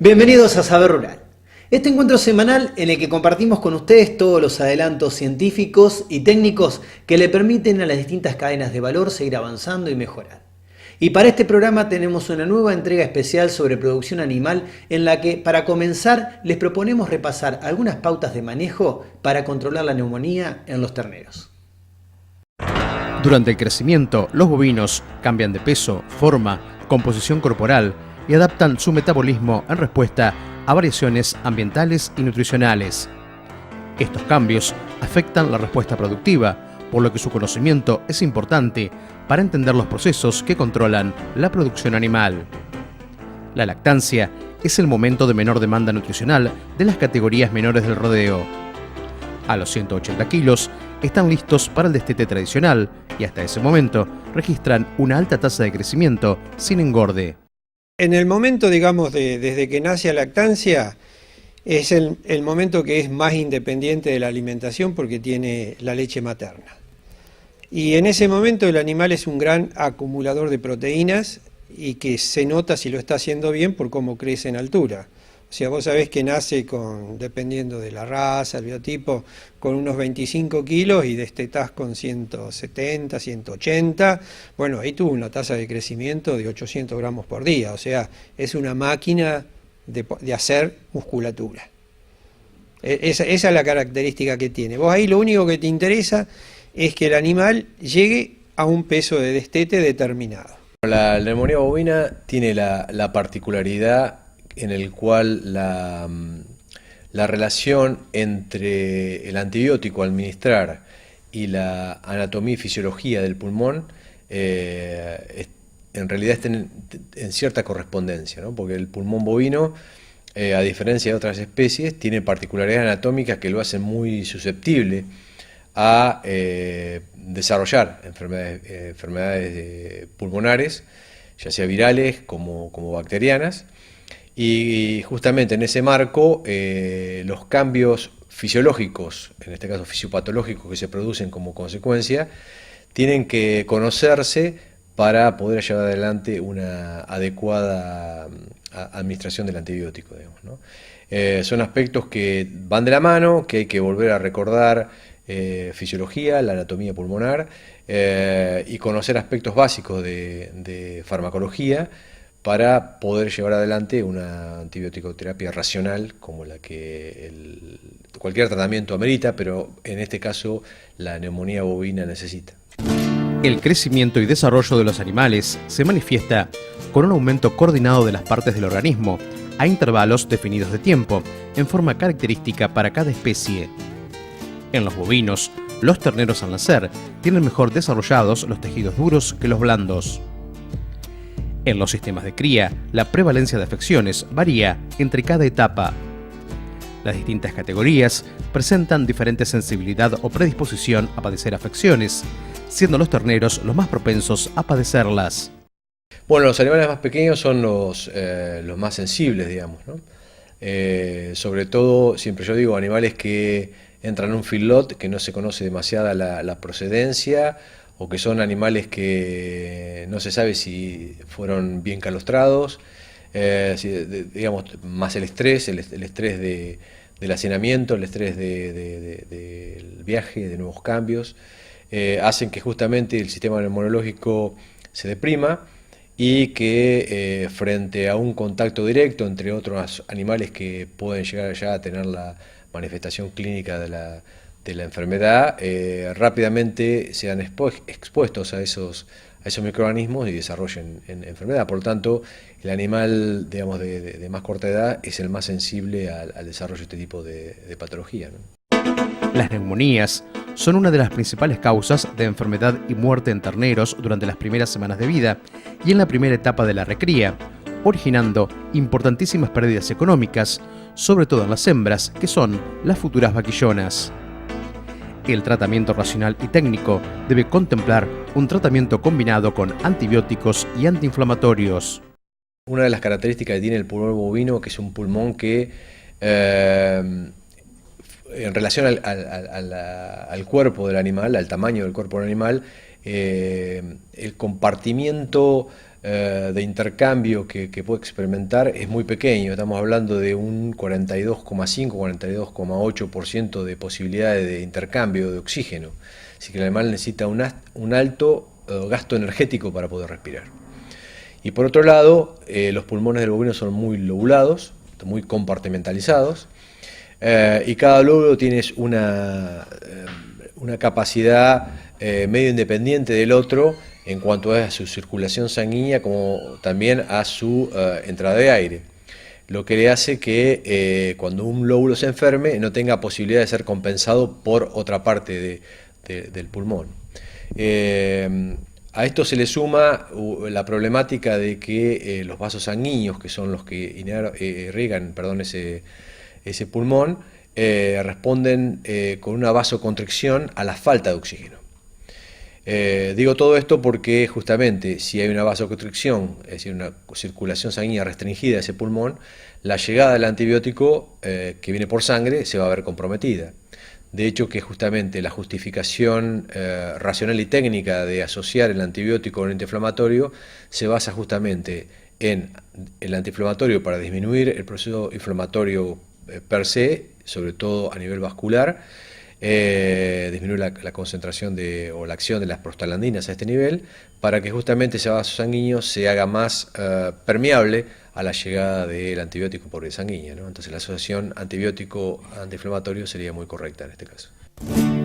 Bienvenidos a Saber Rural, este encuentro semanal en el que compartimos con ustedes todos los adelantos científicos y técnicos que le permiten a las distintas cadenas de valor seguir avanzando y mejorar. Y para este programa tenemos una nueva entrega especial sobre producción animal en la que, para comenzar, les proponemos repasar algunas pautas de manejo para controlar la neumonía en los terneros. Durante el crecimiento, los bovinos cambian de peso, forma, composición corporal y adaptan su metabolismo en respuesta a variaciones ambientales y nutricionales. Estos cambios afectan la respuesta productiva, por lo que su conocimiento es importante para entender los procesos que controlan la producción animal. La lactancia es el momento de menor demanda nutricional de las categorías menores del rodeo. A los 180 kilos están listos para el destete tradicional y hasta ese momento registran una alta tasa de crecimiento sin engorde. En el momento, digamos, desde que nace la lactancia, es el momento que es más independiente de la alimentación porque tiene la leche materna. Y en ese momento el animal es un gran acumulador de proteínas y que se nota si lo está haciendo bien por cómo crece en altura. O sea, vos sabés que nace dependiendo de la raza, el biotipo, con unos 25 kilos y destetás con 170, 180. Bueno, ahí tuvo una tasa de crecimiento de 800 gramos por día. O sea, es una máquina de hacer musculatura. Esa es la característica que tiene. Vos ahí lo único que te interesa es que el animal llegue a un peso de destete determinado. La neumonía bovina tiene la particularidad en el cual la relación entre el antibiótico a administrar y la anatomía y fisiología del pulmón en realidad están en cierta correspondencia, ¿no? Porque el pulmón bovino, a diferencia de otras especies, tiene particularidades anatómicas que lo hacen muy susceptible a desarrollar enfermedades pulmonares, ya sea virales como bacterianas. Y justamente en ese marco, los cambios fisiológicos, en este caso fisiopatológicos, que se producen como consecuencia, tienen que conocerse para poder llevar adelante una adecuada administración del antibiótico, digamos, ¿no? Son aspectos que van de la mano, que hay que volver a recordar, fisiología, la anatomía pulmonar, y conocer aspectos básicos de farmacología, para poder llevar adelante una antibiótico-terapia racional como la que cualquier tratamiento amerita, pero en este caso la neumonía bovina necesita. El crecimiento y desarrollo de los animales se manifiesta con un aumento coordinado de las partes del organismo a intervalos definidos de tiempo, en forma característica para cada especie. En los bovinos, los terneros al nacer tienen mejor desarrollados los tejidos duros que los blandos. En los sistemas de cría, la prevalencia de afecciones varía entre cada etapa. Las distintas categorías presentan diferente sensibilidad o predisposición a padecer afecciones, siendo los terneros los más propensos a padecerlas. Bueno, los animales más pequeños son los más sensibles, digamos, ¿no? Sobre todo, siempre yo digo, animales que entran en un feedlot que no se conoce demasiada la procedencia, o que son animales que no se sabe si fueron bien calostrados, digamos, más el estrés del hacinamiento, el estrés del viaje, de nuevos cambios, hacen que justamente el sistema inmunológico se deprima y que frente a un contacto directo entre otros animales que pueden llegar ya a tener la manifestación clínica de la enfermedad, rápidamente sean expuestos a esos microorganismos y desarrollen enfermedad. Por lo tanto, el animal, digamos, de más corta edad es el más sensible al desarrollo de este tipo de patología, ¿no? Las neumonías son una de las principales causas de enfermedad y muerte en terneros durante las primeras semanas de vida y en la primera etapa de la recría, originando importantísimas pérdidas económicas, sobre todo en las hembras, que son las futuras vaquillonas. El tratamiento racional y técnico debe contemplar un tratamiento combinado con antibióticos y antiinflamatorios. Una de las características que tiene el pulmón bovino, que es un pulmón que en relación al cuerpo del animal, al tamaño del cuerpo del animal, el compartimiento de intercambio que puede experimentar es muy pequeño. Estamos hablando de un 42,5-42,8% de posibilidades de intercambio de oxígeno. Así que el animal necesita un alto gasto energético para poder respirar. Y por otro lado, los pulmones del bovino son muy lobulados, muy compartimentalizados, y cada lóbulo tiene una capacidad medio independiente del otro en cuanto a su circulación sanguínea, como también a su entrada de aire, lo que le hace que cuando un lóbulo se enferme no tenga posibilidad de ser compensado por otra parte del pulmón. A esto se le suma la problemática de que los vasos sanguíneos, que son los que irrigan ese pulmón, responden con una vasoconstricción a la falta de oxígeno. Digo todo esto porque justamente si hay una vasoconstricción, es decir, una circulación sanguínea restringida a ese pulmón, la llegada del antibiótico que viene por sangre se va a ver comprometida. De hecho, que justamente la justificación racional y técnica de asociar el antibiótico a un antiinflamatorio se basa justamente en el antiinflamatorio para disminuir el proceso inflamatorio per se, sobre todo a nivel vascular, disminuir la concentración o la acción de las prostaglandinas a este nivel, para que justamente ese vaso sanguíneo se haga más permeable a la llegada del antibiótico por vía sanguínea, ¿no? Entonces la asociación antibiótico-antiinflamatorio sería muy correcta en este caso.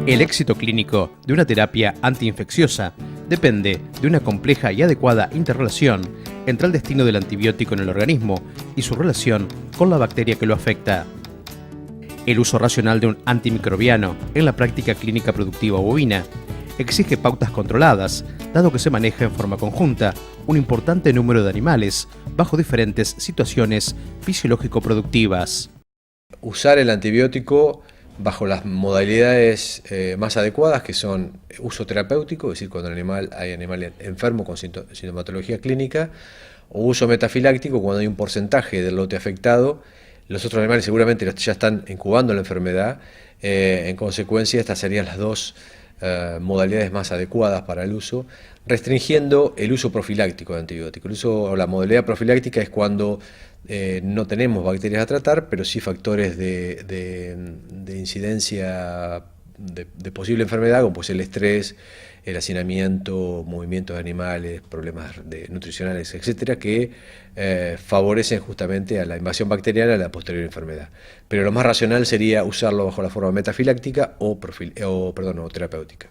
El éxito clínico de una terapia antiinfecciosa depende de una compleja y adecuada interrelación entre el destino del antibiótico en el organismo y su relación con la bacteria que lo afecta. El uso racional de un antimicrobiano en la práctica clínica productiva bovina exige pautas controladas, dado que se maneja en forma conjunta un importante número de animales bajo diferentes situaciones fisiológico-productivas. Usar el antibiótico bajo las modalidades más adecuadas, que son uso terapéutico, es decir, cuando hay animal enfermo con sintomatología clínica, o uso metafiláctico, cuando hay un porcentaje del lote afectado. Los otros animales seguramente ya están incubando la enfermedad, en consecuencia estas serían las dos modalidades más adecuadas para el uso, restringiendo el uso profiláctico de antibióticos. La modalidad profiláctica es cuando no tenemos bacterias a tratar, pero sí factores de incidencia de posible enfermedad, como pues el estrés, el hacinamiento, movimientos de animales, problemas nutricionales, etcétera, que favorecen justamente a la invasión bacteriana y a la posterior enfermedad. Pero lo más racional sería usarlo bajo la forma metafiláctica o terapéutica.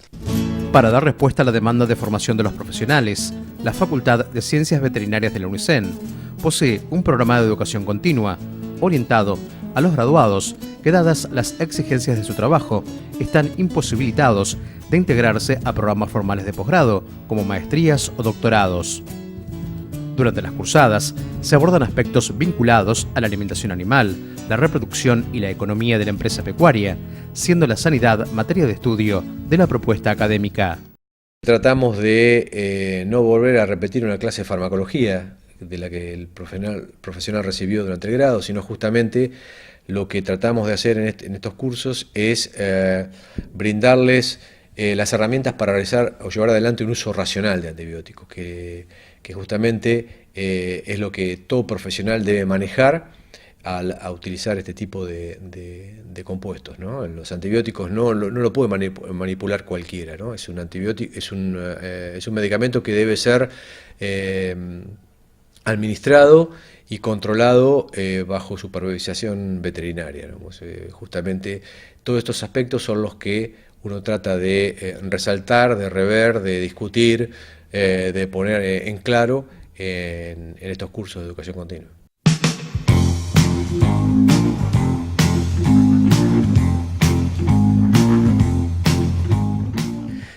Para dar respuesta a la demanda de formación de los profesionales, la Facultad de Ciencias Veterinarias de la UNICEN posee un programa de educación continua orientado a los graduados que, dadas las exigencias de su trabajo, están imposibilitados de integrarse a programas formales de posgrado, como maestrías o doctorados. Durante las cursadas se abordan aspectos vinculados a la alimentación animal, la reproducción y la economía de la empresa pecuaria, siendo la sanidad materia de estudio de la propuesta académica. Tratamos de no volver a repetir una clase de farmacología de la que el profesional recibió durante el grado, sino justamente lo que tratamos de hacer en estos cursos es brindarles las herramientas para realizar o llevar adelante un uso racional de antibióticos, que justamente es lo que todo profesional debe manejar a utilizar este tipo de compuestos, ¿no? Los antibióticos no lo puede manipular cualquiera, ¿no? Es un antibiótico, es un medicamento que debe ser administrado y controlado bajo supervisación veterinaria, ¿no? Justamente todos estos aspectos son los que uno trata de resaltar, de rever, de discutir, de poner en claro en estos cursos de educación continua.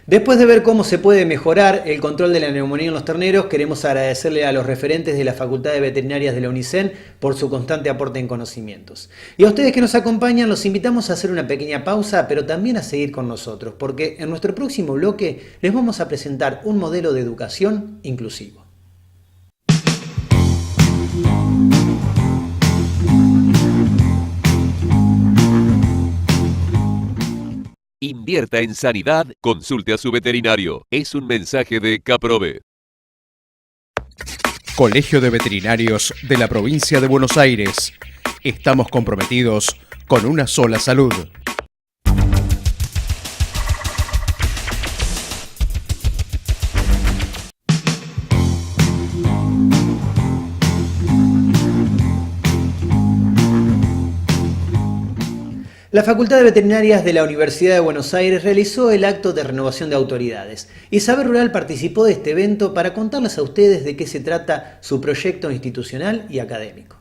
Después de ver cómo se puede mejorar el control de la neumonía en los terneros, queremos agradecerle a los referentes de la Facultad de Veterinarias de la UNICEN por su constante aporte en conocimientos. Y a ustedes que nos acompañan, los invitamos a hacer una pequeña pausa, pero también a seguir con nosotros, porque en nuestro próximo bloque les vamos a presentar un modelo de educación inclusivo. Invierta en sanidad, consulte a su veterinario. Es un mensaje de Caprove. Colegio de Veterinarios de la Provincia de Buenos Aires. Estamos comprometidos con una sola salud. La Facultad de Veterinarias de la Universidad de Buenos Aires realizó el acto de renovación de autoridades y Saber Rural participó de este evento para contarles a ustedes de qué se trata su proyecto institucional y académico.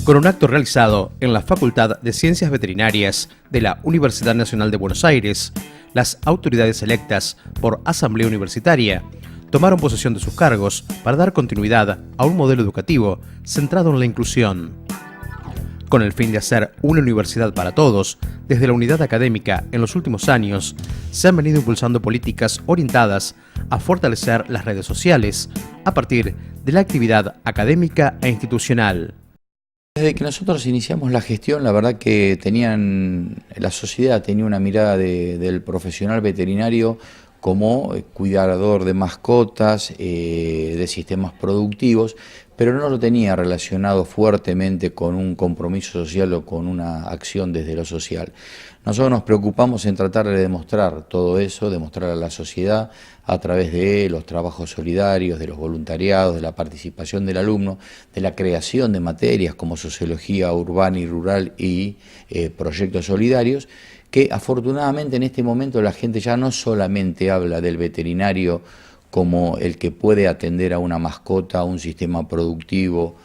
Con un acto realizado en la Facultad de Ciencias Veterinarias de la Universidad Nacional de Buenos Aires, las autoridades electas por Asamblea Universitaria tomaron posesión de sus cargos para dar continuidad a un modelo educativo centrado en la inclusión. Con el fin de hacer una universidad para todos, desde la unidad académica en los últimos años se han venido impulsando políticas orientadas a fortalecer las redes sociales a partir de la actividad académica e institucional. Desde que nosotros iniciamos la gestión, la verdad que la sociedad tenía una mirada del profesional veterinario como cuidador de mascotas, de sistemas productivos, pero no lo tenía relacionado fuertemente con un compromiso social o con una acción desde lo social. Nosotros nos preocupamos en tratar de demostrar todo eso, demostrar a la sociedad a través de los trabajos solidarios, de los voluntariados, de la participación del alumno, de la creación de materias como sociología urbana y rural y proyectos solidarios, que afortunadamente en este momento la gente ya no solamente habla del veterinario como el que puede atender a una mascota, a un sistema productivo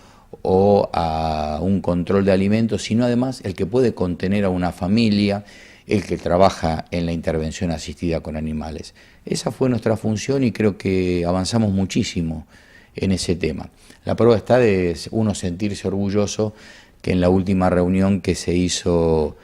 o a un control de alimentos, sino además el que puede contener a una familia, el que trabaja en la intervención asistida con animales. Esa fue nuestra función y creo que avanzamos muchísimo en ese tema. La prueba está de uno sentirse orgulloso que en la última reunión que se hizo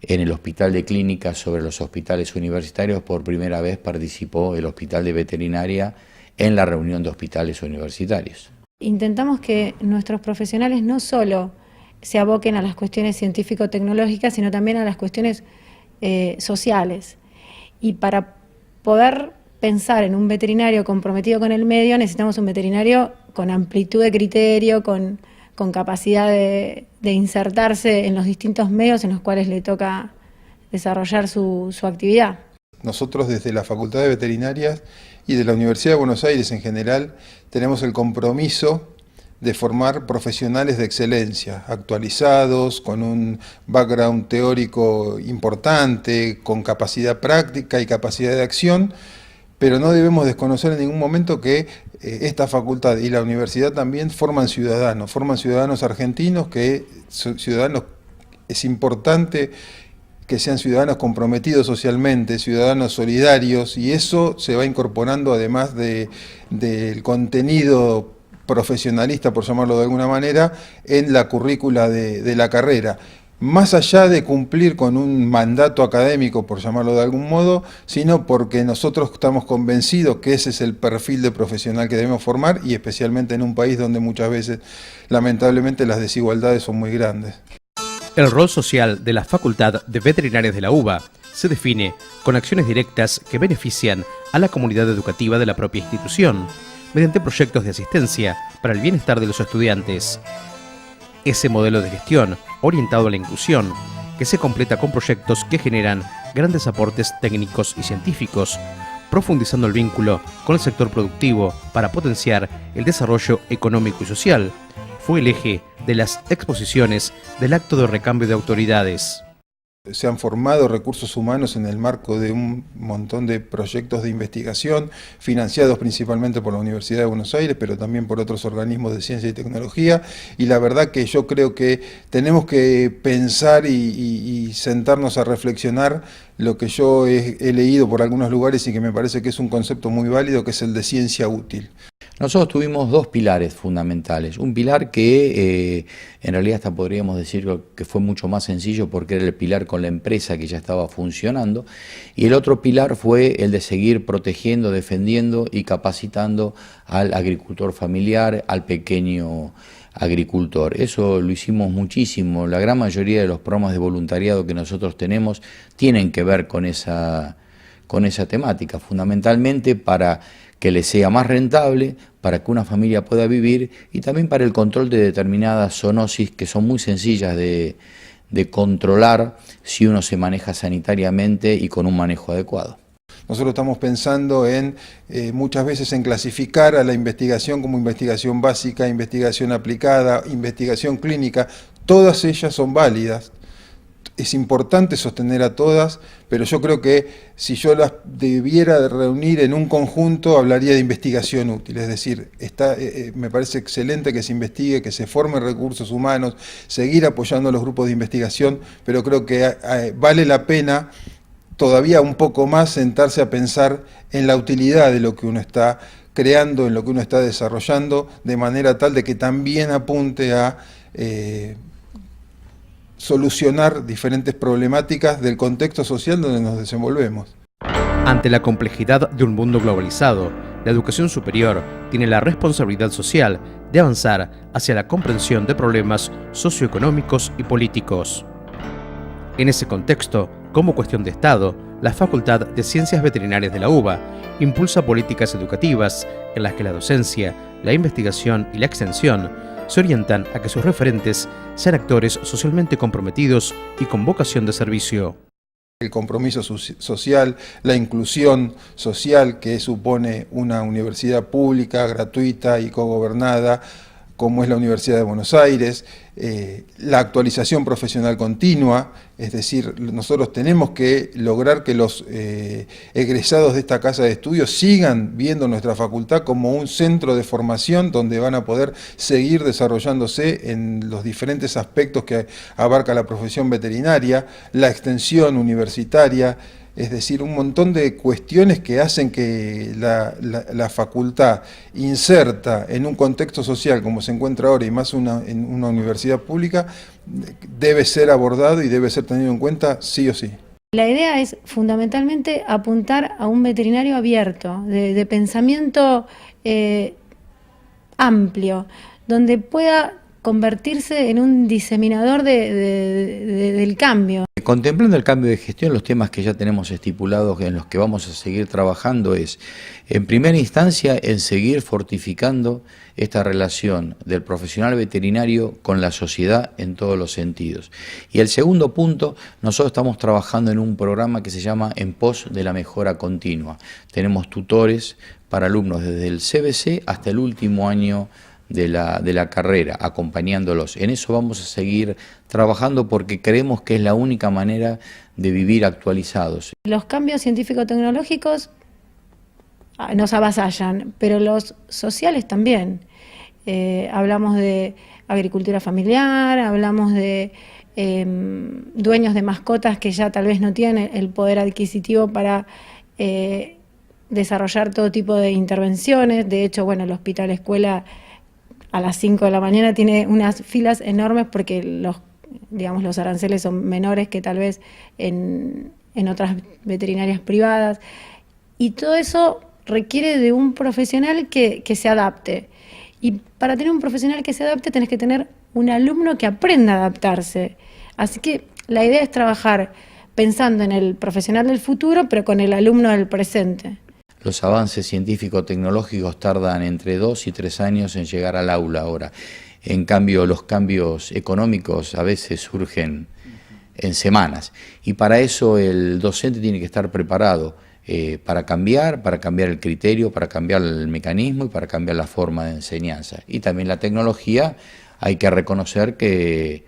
en el Hospital de Clínicas sobre los hospitales universitarios, por primera vez participó el Hospital de Veterinaria en la reunión de hospitales universitarios. Intentamos que nuestros profesionales no solo se aboquen a las cuestiones científico-tecnológicas, sino también a las cuestiones sociales. Y para poder pensar en un veterinario comprometido con el medio, necesitamos un veterinario con amplitud de criterio, con capacidad de insertarse en los distintos medios en los cuales le toca desarrollar su actividad. Nosotros desde la Facultad de Veterinarias y de la Universidad de Buenos Aires en general tenemos el compromiso de formar profesionales de excelencia, actualizados, con un background teórico importante, con capacidad práctica y capacidad de acción, pero no debemos desconocer en ningún momento que esta facultad y la universidad también forman ciudadanos argentinos, es importante que sean ciudadanos comprometidos socialmente, ciudadanos solidarios, y eso se va incorporando además del contenido profesionalista, por llamarlo de alguna manera, en la currícula de la carrera. Más allá de cumplir con un mandato académico, por llamarlo de algún modo, sino porque nosotros estamos convencidos que ese es el perfil de profesional que debemos formar, y especialmente en un país donde muchas veces, lamentablemente, las desigualdades son muy grandes. El rol social de la Facultad de Veterinarias de la UBA se define con acciones directas que benefician a la comunidad educativa de la propia institución, mediante proyectos de asistencia para el bienestar de los estudiantes. Ese modelo de gestión orientado a la inclusión, que se completa con proyectos que generan grandes aportes técnicos y científicos, profundizando el vínculo con el sector productivo para potenciar el desarrollo económico y social, fue el eje de las exposiciones del acto de recambio de autoridades. Se han formado recursos humanos en el marco de un montón de proyectos de investigación financiados principalmente por la Universidad de Buenos Aires, pero también por otros organismos de ciencia y tecnología, y la verdad que yo creo que tenemos que pensar y sentarnos a reflexionar lo que yo he leído por algunos lugares y que me parece que es un concepto muy válido, que es el de ciencia útil. Nosotros tuvimos dos pilares fundamentales. Un pilar que en realidad hasta podríamos decir que fue mucho más sencillo porque era el pilar con la empresa que ya estaba funcionando, y el otro pilar fue el de seguir protegiendo, defendiendo y capacitando al agricultor familiar, al pequeño agricultor. Eso lo hicimos muchísimo. La gran mayoría de los programas de voluntariado que nosotros tenemos tienen que ver con esa temática, fundamentalmente para que le sea más rentable para que una familia pueda vivir y también para el control de determinadas zoonosis que son muy sencillas de controlar si uno se maneja sanitariamente y con un manejo adecuado. Nosotros estamos pensando en muchas veces en clasificar a la investigación como investigación básica, investigación aplicada, investigación clínica. Todas ellas son válidas. Es importante sostener a todas, pero yo creo que si yo las debiera reunir en un conjunto, hablaría de investigación útil. Es decir, me parece excelente que se investigue, que se formen recursos humanos, seguir apoyando a los grupos de investigación, pero creo que vale la pena todavía un poco más sentarse a pensar en la utilidad de lo que uno está creando, en lo que uno está desarrollando, de manera tal de que también apunte a solucionar diferentes problemáticas del contexto social donde nos desenvolvemos. Ante la complejidad de un mundo globalizado, la educación superior tiene la responsabilidad social de avanzar hacia la comprensión de problemas socioeconómicos y políticos. En ese contexto, como cuestión de Estado, la Facultad de Ciencias Veterinarias de la UBA impulsa políticas educativas en las que la docencia, la investigación y la extensión se orientan a que sus referentes sean actores socialmente comprometidos y con vocación de servicio. El compromiso social, la inclusión social que supone una universidad pública, gratuita y cogobernada, como es la Universidad de Buenos Aires, la actualización profesional continua, es decir, nosotros tenemos que lograr que los egresados de esta casa de estudios sigan viendo nuestra facultad como un centro de formación donde van a poder seguir desarrollándose en los diferentes aspectos que abarca la profesión veterinaria, la extensión universitaria, es decir, un montón de cuestiones que hacen que la facultad inserta en un contexto social como se encuentra ahora y más en una universidad pública, debe ser abordado y debe ser tenido en cuenta sí o sí. La idea es fundamentalmente apuntar a un veterinario abierto, de pensamiento amplio, donde pueda convertirse en un diseminador del cambio. Contemplando el cambio de gestión, los temas que ya tenemos estipulados en los que vamos a seguir trabajando es, en primera instancia, en seguir fortificando esta relación del profesional veterinario con la sociedad en todos los sentidos. Y el segundo punto, nosotros estamos trabajando en un programa que se llama En Pos de la Mejora Continua. Tenemos tutores para alumnos desde el CBC hasta el último año de la carrera, acompañándolos. En eso vamos a seguir trabajando porque creemos que es la única manera de vivir actualizados. Los cambios científico-tecnológicos nos avasallan, pero los sociales también. Hablamos de agricultura familiar, hablamos de dueños de mascotas que ya tal vez no tienen el poder adquisitivo para desarrollar todo tipo de intervenciones. De hecho, bueno, el hospital escuela a las 5 de la mañana tiene unas filas enormes porque los aranceles son menores que tal vez en otras veterinarias privadas. Y todo eso requiere de un profesional que se adapte. Y para tener un profesional que se adapte tenés que tener un alumno que aprenda a adaptarse. Así que la idea es trabajar pensando en el profesional del futuro, pero con el alumno del presente. Los avances científico-tecnológicos tardan entre 2 y 3 años en llegar al aula ahora. En cambio, los cambios económicos a veces surgen en semanas. Y para eso el docente tiene que estar preparado para cambiar el criterio, para cambiar el mecanismo y para cambiar la forma de enseñanza. Y también la tecnología, hay que reconocer que,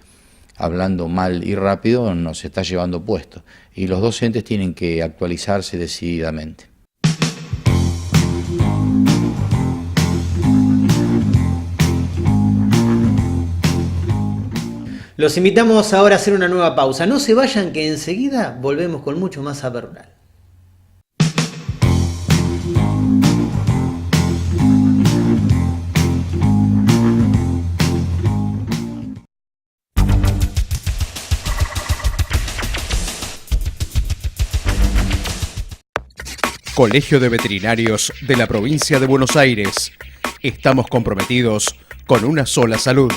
hablando mal y rápido, nos está llevando puesto. Y los docentes tienen que actualizarse decididamente. Los invitamos ahora a hacer una nueva pausa. No se vayan, que enseguida volvemos con mucho más Saber Rural. Colegio de Veterinarios de la Provincia de Buenos Aires. Estamos comprometidos con una sola salud.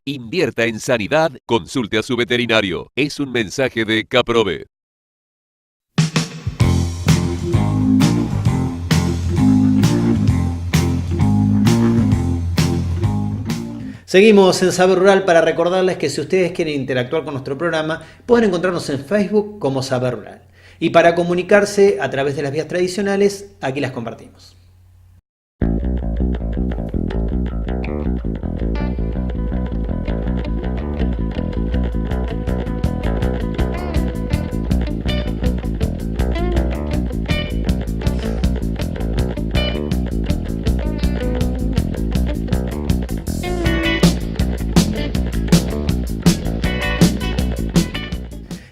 Invierta en sanidad, consulte a su veterinario. Es un mensaje de Caprove. Seguimos en Saber Rural para recordarles que si ustedes quieren interactuar con nuestro programa, pueden encontrarnos en Facebook como Saber Rural. Y para comunicarse a través de las vías tradicionales, aquí las compartimos.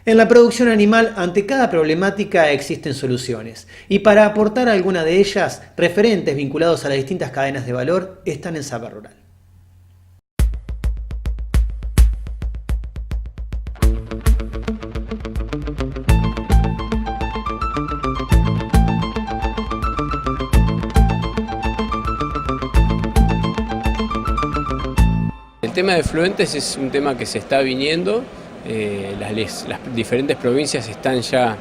En la producción animal, ante cada problemática existen soluciones, y para aportar alguna de ellas, referentes vinculados a las distintas cadenas de valor están en Saber Rural. El tema de efluentes es un tema que se está viniendo. Las diferentes provincias están ya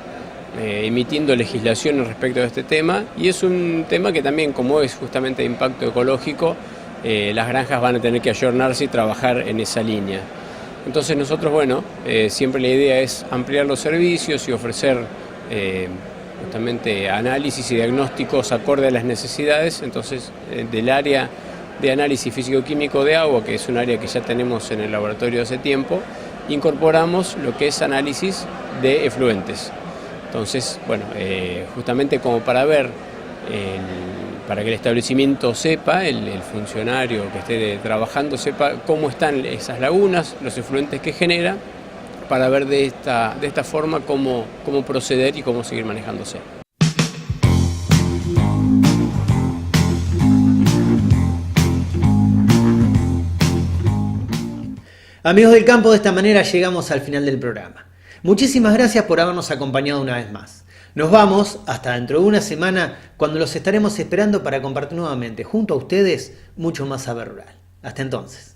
emitiendo legislación respecto a este tema, y es un tema que también, como es justamente de impacto ecológico, las granjas van a tener que ayornarse y trabajar en esa línea. Entonces nosotros, siempre la idea es ampliar los servicios y ofrecer justamente análisis y diagnósticos acorde a las necesidades. Entonces, del área de análisis físico-químico de agua, que es un área que ya tenemos en el laboratorio hace tiempo, incorporamos lo que es análisis de efluentes. Entonces, justamente como para ver, para que el establecimiento sepa, el funcionario que esté trabajando sepa cómo están esas lagunas, los efluentes que genera, para ver de esta forma cómo proceder y cómo seguir manejándose. Amigos del campo, de esta manera llegamos al final del programa. Muchísimas gracias por habernos acompañado una vez más. Nos vamos hasta dentro de una semana, cuando los estaremos esperando para compartir nuevamente junto a ustedes mucho más Saber Rural. Hasta entonces.